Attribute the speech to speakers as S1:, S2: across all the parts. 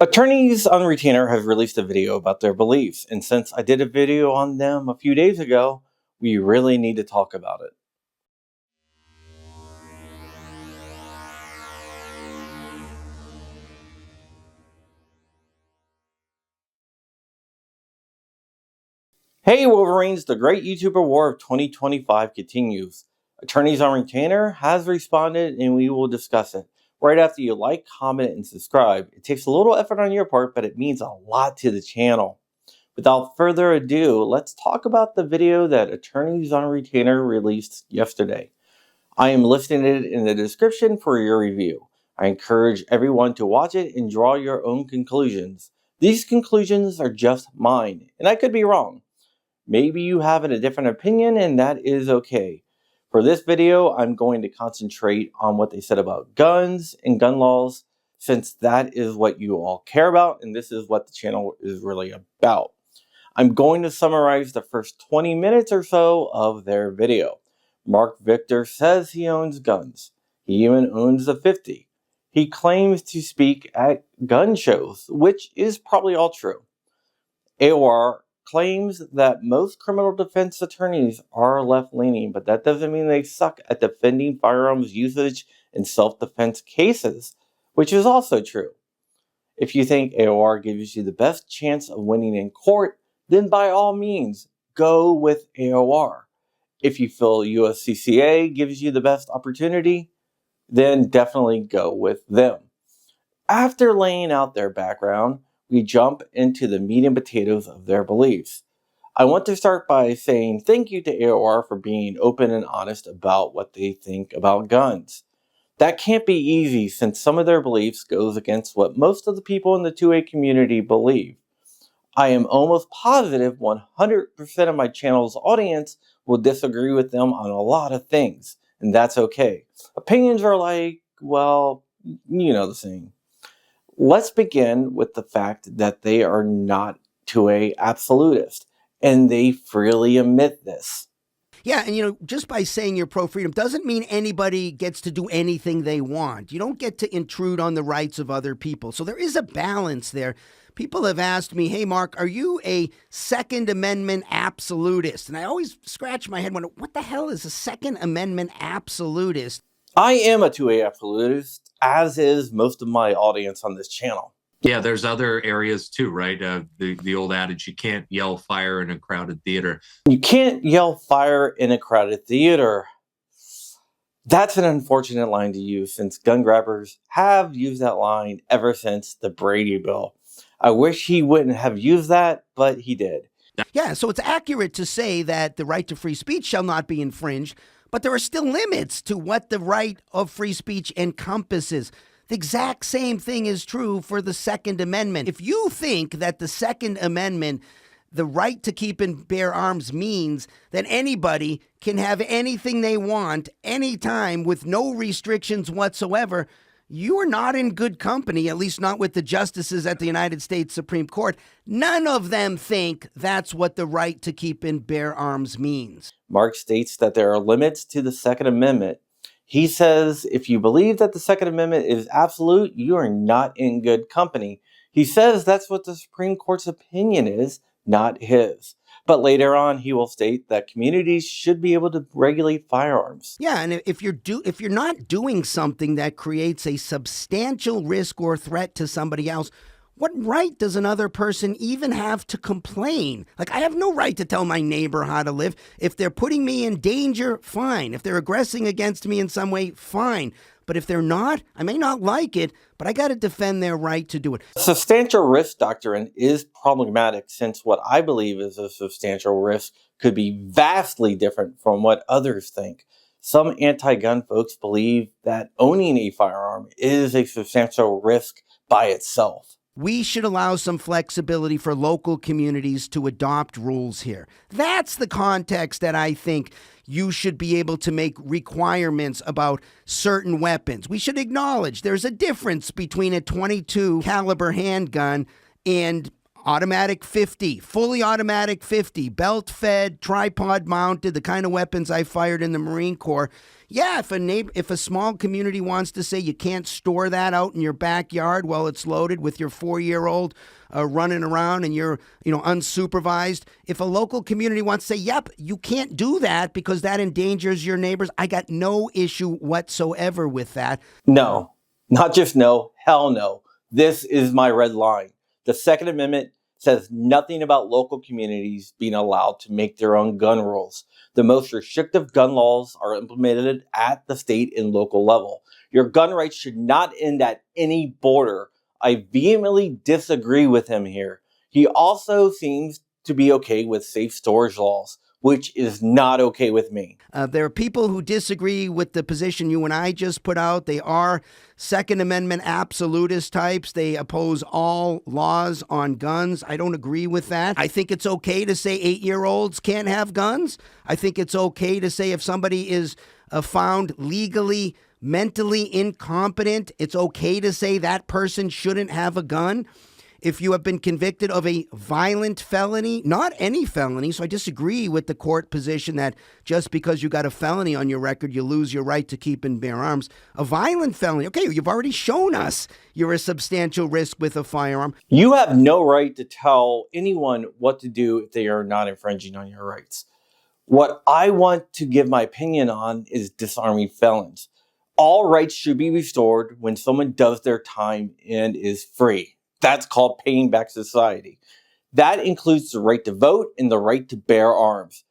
S1: Attorneys on retainer have released a video about their beliefs, and since I did a video on them a few days ago, we really need to talk about it. Hey Wolverines, the great YouTuber war of 2025 continues. Attorneys on retainer has responded and we will discuss it. Right after you like, comment, and subscribe. It takes a little effort on your part, but it means a lot to the channel. Without further ado, let's talk about the video that Attorneys on Retainer released yesterday. I am listing it in the description for your review. I encourage everyone to watch it and draw your own conclusions. These conclusions are just mine, and I could be wrong. Maybe you have a different opinion, and that is okay. For this video, I'm going to concentrate on what they said about guns and gun laws, since that is what you all care about, and this is what the channel is really about. I'm going to summarize the first 20 minutes or so of their video. Mark Victor says he owns guns. He even owns a 50. He claims to speak at gun shows, which is probably all true. AOR claims that most criminal defense attorneys are left-leaning, but that doesn't mean they suck at defending firearms usage in self-defense cases, which is also true. If you think AOR gives you the best chance of winning in court, then by all means, go with AOR. If you feel USCCA gives you the best opportunity, then definitely go with them. After laying out their background, we jump into the meat and potatoes of their beliefs. I want to start by saying thank you to AOR for being open and honest about what they think about guns. That can't be easy since some of their beliefs goes against what most of the people in the 2A community believe. I am almost positive 100% of my channel's audience will disagree with them on a lot of things, and that's okay. Opinions are like, well, you know the saying. Let's begin with the fact that they are not 2A absolutist, and they freely admit this.
S2: Yeah, and just by saying you're pro-freedom doesn't mean anybody gets to do anything they want. You don't get to intrude on the rights of other people. So there is a balance there. People have asked me, hey, Mark, are you a Second Amendment absolutist? And I always scratch my head when, what the hell is a Second Amendment absolutist?
S1: I am a 2A absolutist, as is most of my audience on this channel.
S3: Yeah, there's other areas too, right? The old adage, you can't yell fire in a crowded theater.
S1: You can't yell fire in a crowded theater. That's an unfortunate line to use since gun grabbers have used that line ever since the Brady Bill. I wish he wouldn't have used that, but he did.
S2: Yeah, so it's accurate to say that the right to free speech shall not be infringed, but there are still limits to what the right of free speech encompasses. The exact same thing is true for the Second Amendment. If you think that the Second Amendment, the right to keep and bear arms, means that anybody can have anything they want anytime with no restrictions whatsoever, you are not in good company, at least not with the justices at the United States Supreme Court. None of them think that's what the right to keep and bear arms means.
S1: Mark states that there are limits to the Second Amendment. He says if you believe that the Second Amendment is absolute, you are not in good company. He says that's what the Supreme Court's opinion is, not his. But later on, he will state that communities should be able to regulate firearms.
S2: Yeah, and if you're not doing something that creates a substantial risk or threat to somebody else, what right does another person even have to complain? Like, I have no right to tell my neighbor how to live. If they're putting me in danger, fine. If they're aggressing against me in some way, fine. But if they're not, I may not like it, but I got to defend their right to do it.
S1: Substantial risk doctrine is problematic since what I believe is a substantial risk could be vastly different from what others think. Some anti-gun folks believe that owning a firearm is a substantial risk by itself.
S2: We should allow some flexibility for local communities to adopt rules here. That's the context that I think you should be able to make requirements about certain weapons. We should acknowledge there's a difference between a .22 caliber handgun and Automatic 50, fully automatic 50, belt fed, tripod mounted, the kind of weapons I fired in the Marine Corps. Yeah, if a small community wants to say you can't store that out in your backyard while it's loaded with your 4-year-old running around and you're, unsupervised. If a local community wants to say, yep, you can't do that because that endangers your neighbors, I got no issue whatsoever with that.
S1: No, not just no, hell no. This is my red line. The Second Amendment says nothing about local communities being allowed to make their own gun rules. The most restrictive gun laws are implemented at the state and local level. Your gun rights should not end at any border. I vehemently disagree with him here. He also seems to be okay with safe storage laws, which is not okay with me.
S2: There are people who disagree with the position you and I just put out. They are Second Amendment absolutist types. They oppose all laws on guns. I don't agree with that. I think it's okay to say 8-year-olds can't have guns. I think it's okay to say if somebody is found legally, mentally incompetent, it's okay to say that person shouldn't have a gun. If you have been convicted of a violent felony, not any felony, so I disagree with the court position that just because you got a felony on your record, you lose your right to keep and bear arms. A violent felony, okay, you've already shown us you're a substantial risk with a firearm.
S1: You have no right to tell anyone what to do if they are not infringing on your rights. What I want to give my opinion on is disarming felons. All rights should be restored when someone does their time and is free. That's called paying back society. That includes the right to vote and the right to bear arms.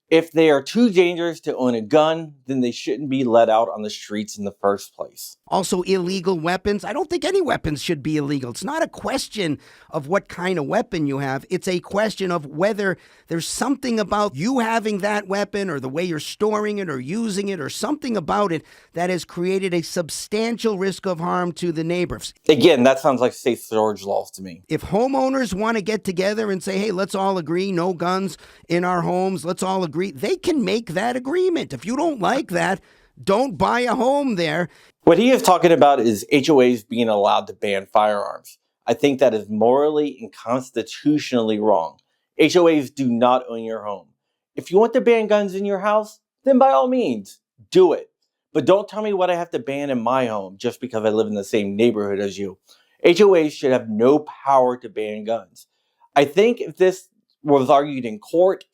S1: If they are too dangerous to own a gun, then they shouldn't be let out on the streets in the first place.
S2: Also, illegal weapons. I don't think any weapons should be illegal. It's not a question of what kind of weapon you have. It's a question of whether there's something about you having that weapon or the way you're storing it or using it or something about it that has created a substantial risk of harm to the neighbors.
S1: Again, that sounds like safe storage laws to me.
S2: If homeowners want to get together and say, hey, let's all agree, no guns in our homes, let's all agree, they can make that agreement. If you don't like that, don't buy a home there.
S1: What he is talking about is HOAs being allowed to ban firearms. I think that is morally and constitutionally wrong. HOAs do not own your home. If you want to ban guns in your house, then by all means, do it. But don't tell me what I have to ban in my home just because I live in the same neighborhood as you. HOAs should have no power to ban guns. I think if this was argued in court,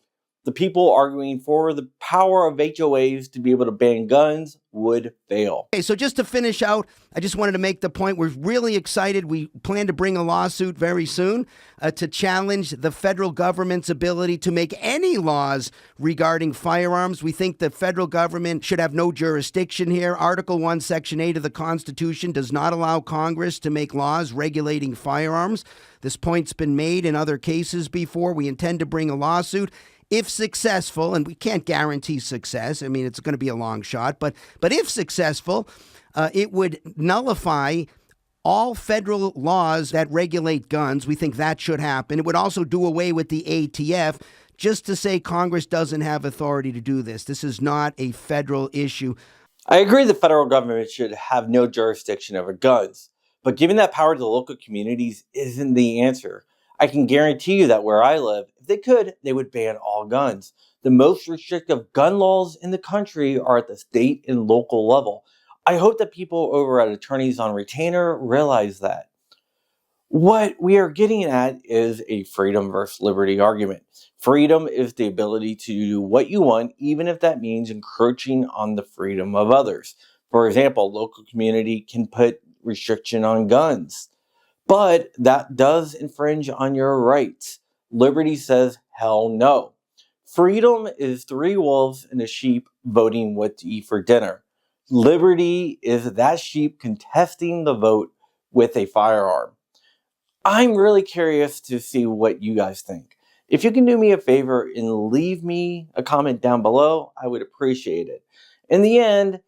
S1: the people arguing for the power of HOAs to be able to ban guns would fail.
S2: Okay, so just to finish out, I just wanted to make the point. We're really excited. We plan to bring a lawsuit very soon to challenge the federal government's ability to make any laws regarding firearms. We think the federal government should have no jurisdiction here. Article 1, Section 8 of the Constitution does not allow Congress to make laws regulating firearms. This point's been made in other cases before. We intend to bring a lawsuit. If successful, and we can't guarantee success, I mean, it's going to be a long shot, but if successful, it would nullify all federal laws that regulate guns. We think that should happen. It would also do away with the ATF, just to say Congress doesn't have authority to do this. This is not a federal issue.
S1: I agree the federal government should have no jurisdiction over guns, but giving that power to the local communities isn't the answer. I can guarantee you that where I live, if they could, they would ban all guns. The most restrictive gun laws in the country are at the state and local level. I hope that people over at Attorneys on Retainer realize that. What we are getting at is a freedom versus liberty argument. Freedom is the ability to do what you want, even if that means encroaching on the freedom of others. For example, local community can put restriction on guns. But that does infringe on your rights. Liberty says, hell no. Freedom is 3 wolves and a sheep voting what to eat for dinner. Liberty is that sheep contesting the vote with a firearm. I'm really curious to see what you guys think. If you can do me a favor and leave me a comment down below, I would appreciate it. In the end,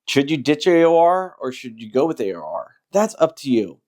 S1: should you ditch AOR or should you go with AOR? That's up to you.